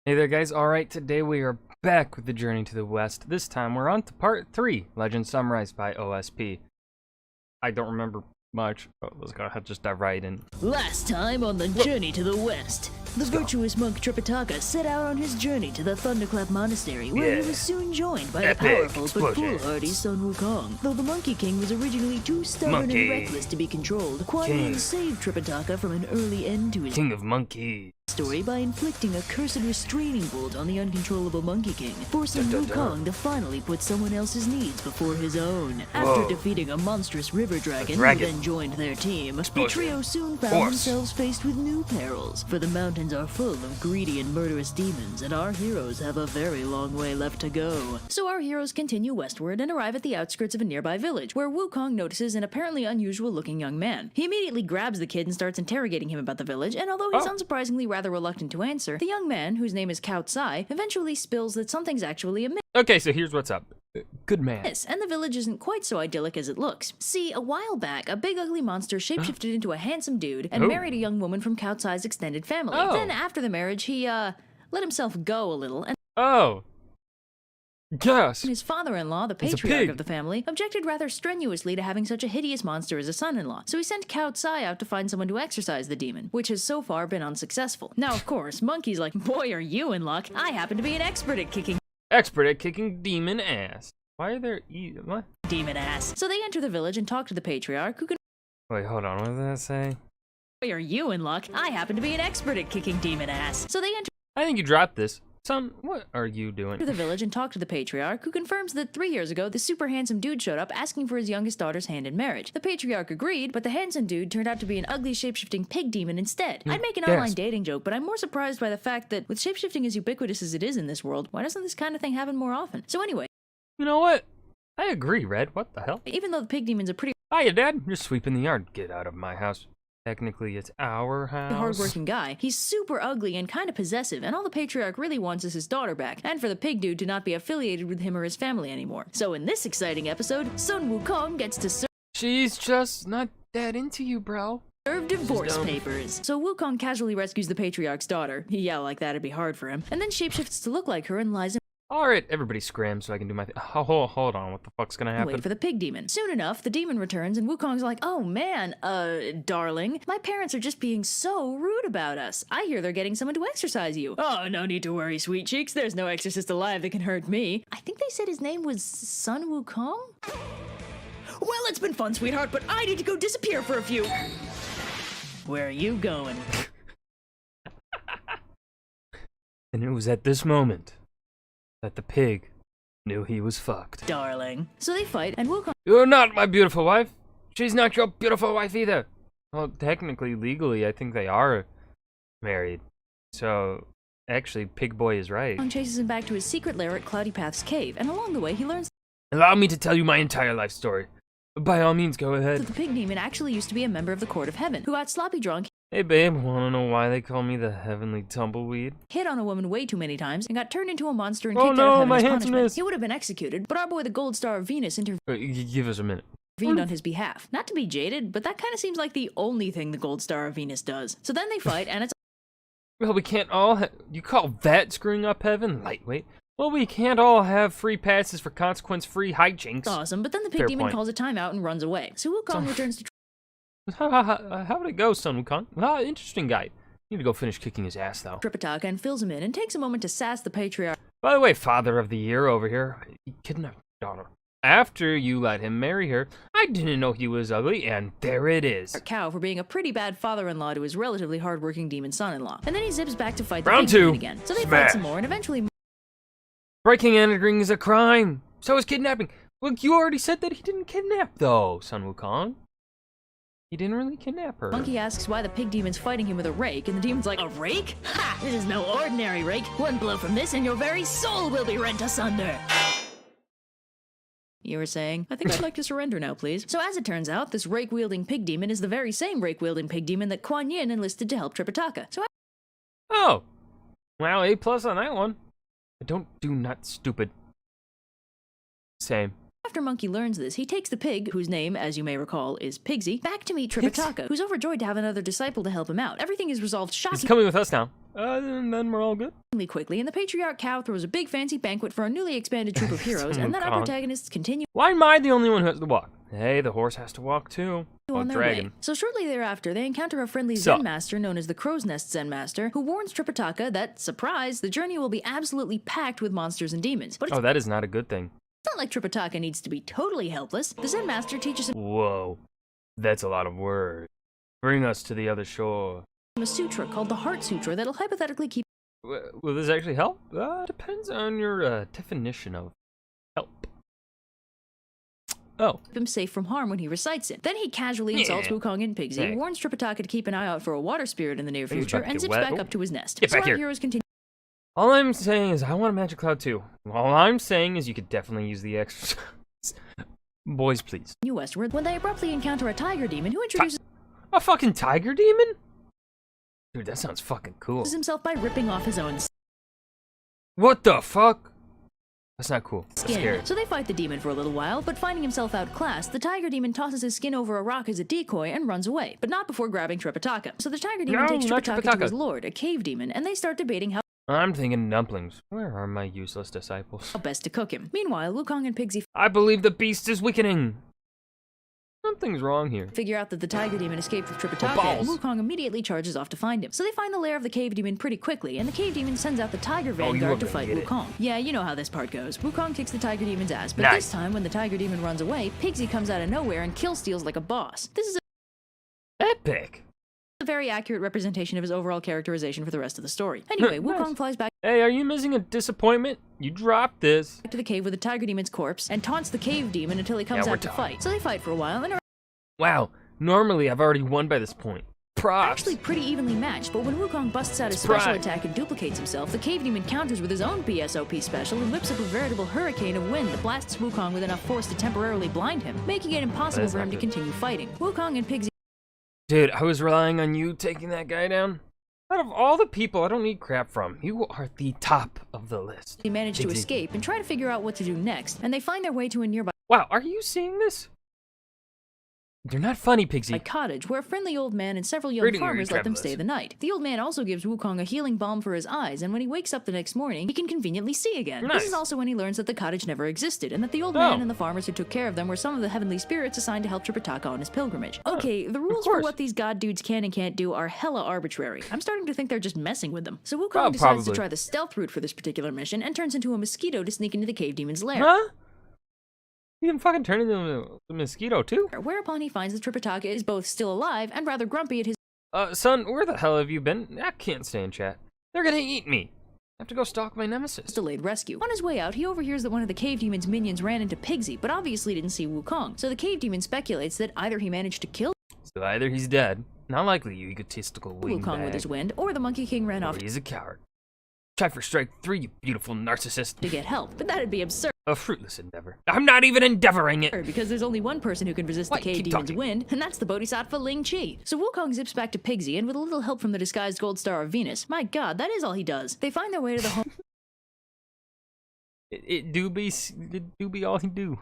Hey there guys, alright, today we are back with the Journey to the West. This time we're on to part 3, Legend Summarized by OSP. I don't remember much, but let's go ahead, just dive right in. Last time on the Journey to the West, the virtuous monk Tripitaka set out on his journey to the Thunderclap Monastery, where he was soon joined by the powerful but foolhardy Sun Wukong. Though the Monkey King was originally too stubborn and reckless to be controlled, Kuan Yin saved Tripitaka from an early end to his King of Monkeys story by inflicting a cursed restraining bolt on the uncontrollable Monkey King, forcing Wukong to finally put someone else's needs before his own. After defeating a monstrous river dragon, who then joined their team, the trio soon found themselves faced with new perils, for the mountains are full of greedy and murderous demons, and our heroes have a very long way left to go. So our heroes continue westward and arrive at the outskirts of a nearby village, where Wukong notices an apparently unusual-looking young man. He immediately grabs the kid and starts interrogating him about the village, and although he's unsurprisingly rather reluctant to answer, the young man, whose name is Cao Tsai, eventually spills that something's actually amiss. Okay, so here's what's up. Good man. And the village isn't quite so idyllic as it looks. See, a while back, a big ugly monster shapeshifted into a handsome dude and married a young woman from Cao Tsai's extended family. Then after the marriage, he, let himself go a little, and yes. his father-in-law, the patriarch of the family, objected rather strenuously to having such a hideous monster as a son-in-law, so he sent Cao Tsai out to find someone to exorcise the demon, which has so far been unsuccessful. Now, of course, Monkey's like, boy, are you in luck. I happen to be an expert at kicking demon ass. Why are there what? Demon ass. So they enter the village and talk to the patriarch, who can— Wait, hold on, what did that say? Boy, are you in luck. I happen to be an expert at kicking demon ass. So they enter— I think you dropped this. Son, what are you doing? To the village and talk to the patriarch, who confirms that 3 years ago, the super handsome dude showed up asking for his youngest daughter's hand in marriage. The patriarch agreed, but the handsome dude turned out to be an ugly shapeshifting pig demon instead. I'd make an online dating joke, but I'm more surprised by the fact that with shapeshifting as ubiquitous as it is in this world, why doesn't this kind of thing happen more often? So anyway. You know what? I agree, Red. What the hell? Even though the pig demon's a pretty— Hiya, Dad. You're sweeping the yard. Get out of my house. Technically, it's our house. Hard-working guy. He's super ugly and kind of possessive, and all the patriarch really wants is his daughter back, and for the pig dude to not be affiliated with him or his family anymore. So in this exciting episode, Sun Wukong gets to She's just not that into you, bro. Serve divorce papers. So Wukong casually rescues the patriarch's daughter. Yeah, like that'd be hard for him. And then shapeshifts to look like her and lies in— Alright, everybody scram so I can do my hold on, what the fuck's gonna happen? Wait for the pig demon. Soon enough, the demon returns and Wukong's like, oh man, darling, my parents are just being so rude about us. I hear they're getting someone to exorcise you. Oh, no need to worry, sweet cheeks. There's no exorcist alive that can hurt me. I think they said his name was Sun Wukong? Well, it's been fun, sweetheart, but I need to go disappear for a few— Where are you going? And it was at this moment that the pig knew he was fucked. Darling. So they fight, and Wukong— You're not my beautiful wife. She's not your beautiful wife either. Well, technically, legally, I think they are married. So, actually, Pig Boy is right. chases him back to his secret lair at Cloudy Path's cave, and along the way he learns— Allow me to tell you my entire life story. By all means, go ahead. that the pig demon actually used to be a member of the Court of Heaven, who got sloppy drunk— Hey babe, wanna know why they call me the Heavenly Tumbleweed? hit on a woman way too many times, and got turned into a monster and kicked out of heaven as punishment. He would have been executed, but our boy the Gold Star of Venus intervened Give us a minute. on his behalf. Not to be jaded, but that kind of seems like the only thing the Gold Star of Venus does. So then they fight, and it's— Well, we can't all you call that screwing up heaven? Lightweight. Well, we can't all have free passes for consequence-free hijinks. awesome, but then the pig demon calls a timeout and runs away. So Wukong returns to— How did it go, Sun Wukong? Ah, interesting guy. You need to go finish kicking his ass, though. Tripitaka and fills him in and takes a moment to sass the patriarch. By the way, father of the year over here, he kidnapped your daughter. After you let him marry her, I didn't know he was ugly, and there it is. Cow for being a pretty bad father-in-law to his relatively hardworking demon son-in-law. And then he zips back to fight the Round pig demon two. again. So they fight some more, and eventually— Breaking and entering is a crime. So is kidnapping. Look, you already said that he didn't kidnap, though, Sun Wukong. He didn't really kidnap her. Monkey asks why the pig demon's fighting him with a rake, and the demon's like, a rake? Ha! This is no ordinary rake. One blow from this and your very soul will be rent asunder. You were saying? I think I'd like to surrender now, please. So as it turns out, this rake-wielding pig demon is the very same rake-wielding pig demon that Kuan Yin enlisted to help Tripitaka. So Oh! Wow, A+ on that one. I don't do not stupid. Same. after Monkey learns this, he takes the pig, whose name, as you may recall, is Pigsy, back to meet Tripitaka, who's overjoyed to have another disciple to help him out. Everything is resolved shockingly. He's coming with us now. then we're all good. Quickly, and the patriarch cow throws a big fancy banquet for a newly expanded troop of heroes, and then our protagonists continue. Why am I the only one who has to walk? Hey, the horse has to walk too. On their way. So shortly thereafter, they encounter a friendly Zen master known as the Crow's Nest Zen Master, who warns Tripitaka that, surprise, the journey will be absolutely packed with monsters and demons. But that is not a good thing. It's not like Tripitaka needs to be totally helpless. The Zen Master teaches him. Whoa, that's a lot of words. Bring us to the other shore. A sutra called the Heart Sutra that'll hypothetically keep. Will this actually help? Depends on your definition of help. Keep him safe from harm when he recites it. Then he casually insults Wukong and Pigsy, warns Tripitaka to keep an eye out for a water spirit in the near future, and zips back up to his nest. Get back here. Heroes continue. All I'm saying is I want a magic cloud too. All I'm saying is you could definitely use the exercise. Boys, please. Westward, when they abruptly encounter a tiger demon who introduces a fucking tiger demon? Dude, that sounds fucking cool. Himself by ripping off his own. What the fuck? That's not cool. That's skin. Scary. So they fight the demon for a little while, but finding himself outclassed, the tiger demon tosses his skin over a rock as a decoy and runs away, but not before grabbing Tripitaka. So the tiger demon takes Tripitaka to his lord, a cave demon, and they start debating how. I'm thinking dumplings. Where are my useless disciples? How best to cook him. Meanwhile, Wukong and Pigsy. I believe the beast is weakening. Something's wrong here. Figure out that the tiger demon escaped with Tripitaka, and Wukong immediately charges off to find him. So they find the lair of the cave demon pretty quickly, and the cave demon sends out the tiger vanguard to fight Wukong. Yeah, you know how this part goes. Wukong kicks the tiger demon's ass, but this time, when the tiger demon runs away, Pigsy comes out of nowhere and kill steals like a boss. This is epic. A very accurate representation of his overall characterization for the rest of the story. Anyway, Wukong flies back. Hey, are you missing a disappointment? You dropped this. To the cave with the tiger demon's corpse and taunts the cave demon until he comes out to fight. So they fight for a while and wow, normally I've already won by this point. Props. Actually pretty evenly matched, but when Wukong busts out his special attack and duplicates himself, the cave demon counters with his own PSOP special and whips up a veritable hurricane of wind that blasts Wukong with enough force to temporarily blind him, making it impossible for him to continue fighting. Wukong and Pigsy. Dude, I was relying on you taking that guy down. Out of all the people I don't need crap from, you are the top of the list. They manage to escape and try to figure out what to do next, and they find their way to a nearby. Wow, are you seeing this? You're not funny, Pigsy. A cottage where a friendly old man and several young farmers let them stay the night. The old man also gives Wukong a healing balm for his eyes, and when he wakes up the next morning, he can conveniently see again. This is also when he learns that the cottage never existed, and that the old man and the farmers who took care of them were some of the heavenly spirits assigned to help Tripitaka on his pilgrimage. Okay, the rules for what these god dudes can and can't do are hella arbitrary. I'm starting to think they're just messing with them. So Wukong decides to try the stealth route for this particular mission, and turns into a mosquito to sneak into the cave demon's lair. Huh? You can fucking turn into a mosquito, too? Whereupon he finds that Tripitaka is both still alive and rather grumpy at his. Son, where the hell have you been? I can't stay in chat. They're gonna eat me. I have to go stalk my nemesis. Delayed rescue. On his way out, he overhears that one of the cave demon's minions ran into Pigsy, but obviously didn't see Wukong. So the cave demon speculates that either he managed to kill. So either he's dead, not likely, you egotistical wingbag. Wukong with his wind, or the Monkey King ran off. He's a coward. Try for strike 3, you beautiful narcissist. To get help, but that'd be absurd. A fruitless endeavor. I'm not even endeavoring it! Because there's only one person who can resist the cave demon's wind, and that's the Bodhisattva Ling Chi. So Wukong zips back to Pigsy, and with a little help from the disguised gold star of Venus, my god, that is all he does. They find their way to the home. It do be all he do.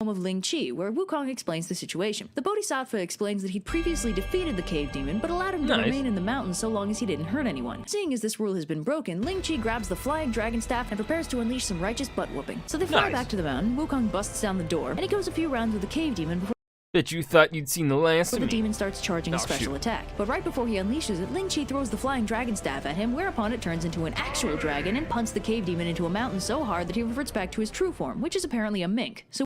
Home of Ling Chi, where Wukong explains the situation. The Bodhisattva explains that he'd previously defeated the cave demon, but allowed him to remain in the mountains so long as he didn't hurt anyone. Seeing as this rule has been broken, Ling Chi grabs the flying dragon staff and prepares to unleash some righteous butt-whooping. So they fly back to the mountain, Wukong busts down the door, and he goes a few rounds with the cave demon before. Bet you thought you'd seen the last of me. The demon starts charging a special attack, but right before he unleashes it, Ling Chi throws the flying dragon staff at him, whereupon it turns into an actual dragon and punts the cave demon into a mountain so hard that he reverts back to his true form, which is apparently a mink. So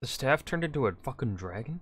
the staff turned into a fucking dragon?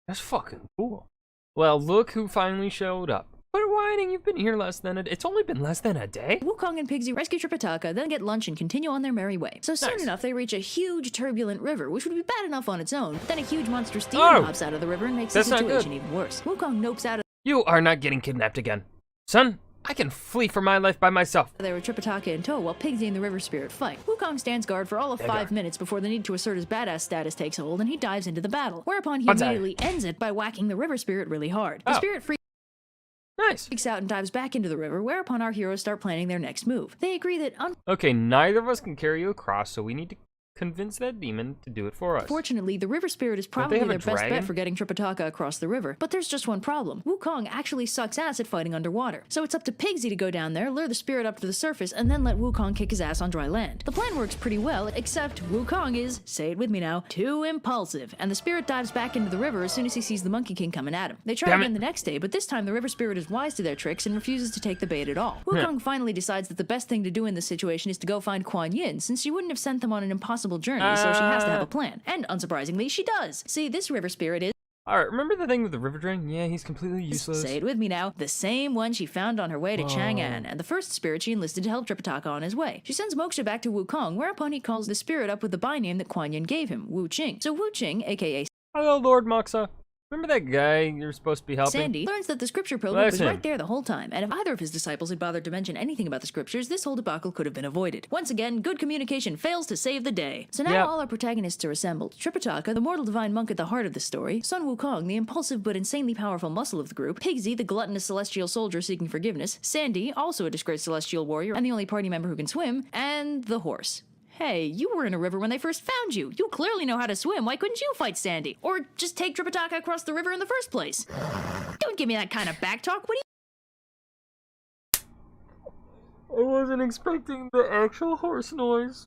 That's fucking cool. Well, look who finally showed up. Quit whining, you've been here it's only been less than a day. Wukong and Pigsy rescue Tripitaka, then get lunch and continue on their merry way. So soon enough, they reach a huge turbulent river, which would be bad enough on its own, but then a huge monstrous demon pops out of the river and makes the situation even worse. Wukong nopes out of. You are not getting kidnapped again. Son, I can flee for my life by myself. There with Tripitaka in tow while Pigsy and the river spirit fight. Wukong stands guard for all of 5 minutes before the need to assert his badass status takes hold, and he dives into the battle. Whereupon he immediately ends it by whacking the river spirit really hard. The spirit freaks out and dives back into the river, whereupon our heroes start planning their next move. They agree that okay, neither of us can carry you across, so we need to convince that demon to do it for us. Fortunately, the river spirit is Don't they probably have a their best dragon? bet for getting Tripitaka across the river. But there's just one problem. Wukong actually sucks ass at fighting underwater. So it's up to Pigsy to go down there, lure the spirit up to the surface, and then let Wukong kick his ass on dry land. The plan works pretty well, except Wukong is, say it with me now, too impulsive, and the spirit dives back into the river as soon as he sees the Monkey King coming at him. They try again the next day, but this time the river spirit is wise to their tricks and refuses to take the bait at all. Wukong finally decides that the best thing to do in this situation is to go find Kuan Yin, since she wouldn't have sent them on an impossible journey, so she has to have a plan. And unsurprisingly, she does. See, this river spirit is... Alright, remember the thing with the river dragon? Yeah, he's completely useless. Say it with me now. The same one she found on her way to Chang'an, and the first spirit she enlisted to help Tripitaka on his way. She sends Moksha back to Wukong, whereupon he calls the spirit up with the by-name that Kuan Yin gave him, Wu Qing. So Wu Qing, aka Hello, Lord Moxa. Remember that guy you're supposed to be helping? Sandy, learns that the scripture prologue was right there the whole time, and if either of his disciples had bothered to mention anything about the scriptures, this whole debacle could have been avoided. Once again, good communication fails to save the day. So now all our protagonists are assembled. Tripitaka, the mortal divine monk at the heart of the story, Sun Wukong, the impulsive but insanely powerful muscle of the group, Pigsy, the gluttonous celestial soldier seeking forgiveness, Sandy, also a disgraced celestial warrior and the only party member who can swim, and the horse. Hey, you were in a river when they first found you. You clearly know how to swim. Why couldn't you fight Sandy? Or just take Tripitaka across the river in the first place? Don't give me that kind of backtalk. What I wasn't expecting the actual horse noise.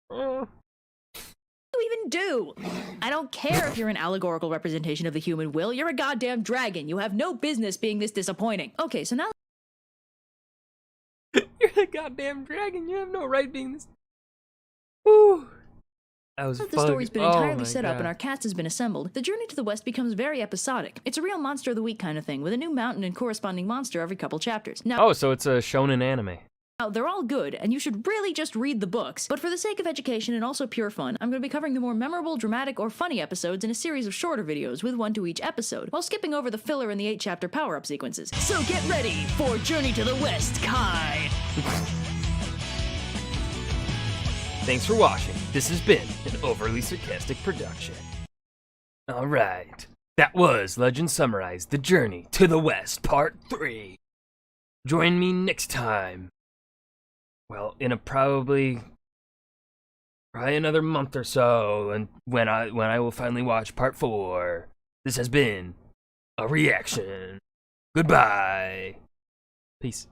do you even do? I don't care if you're an allegorical representation of the human will. You're a goddamn dragon. You have no business being this disappointing. Okay, so now... You're a goddamn dragon. You have no right being this... Whew. That was the story's been entirely set up and our cast has been assembled, the journey to the west becomes very episodic. It's a real monster of the week kind of thing, with a new mountain and corresponding monster every couple chapters. Now, oh, so it's a shonen anime. They're all good, and you should really just read the books. But for the sake of education and also pure fun, I'm going to be covering the more memorable, dramatic, or funny episodes in a series of shorter videos with one to each episode, while skipping over the filler and the 8-chapter power-up sequences. So get ready for Journey to the West, Kai! Thanks for watching. This has been an Overly Sarcastic production. Alright, that was Legend Summarized, The Journey to the West, Part 3. Join me next time. Well, in a probably another month or so, and when I will finally watch Part 4. This has been a reaction. Goodbye. Peace.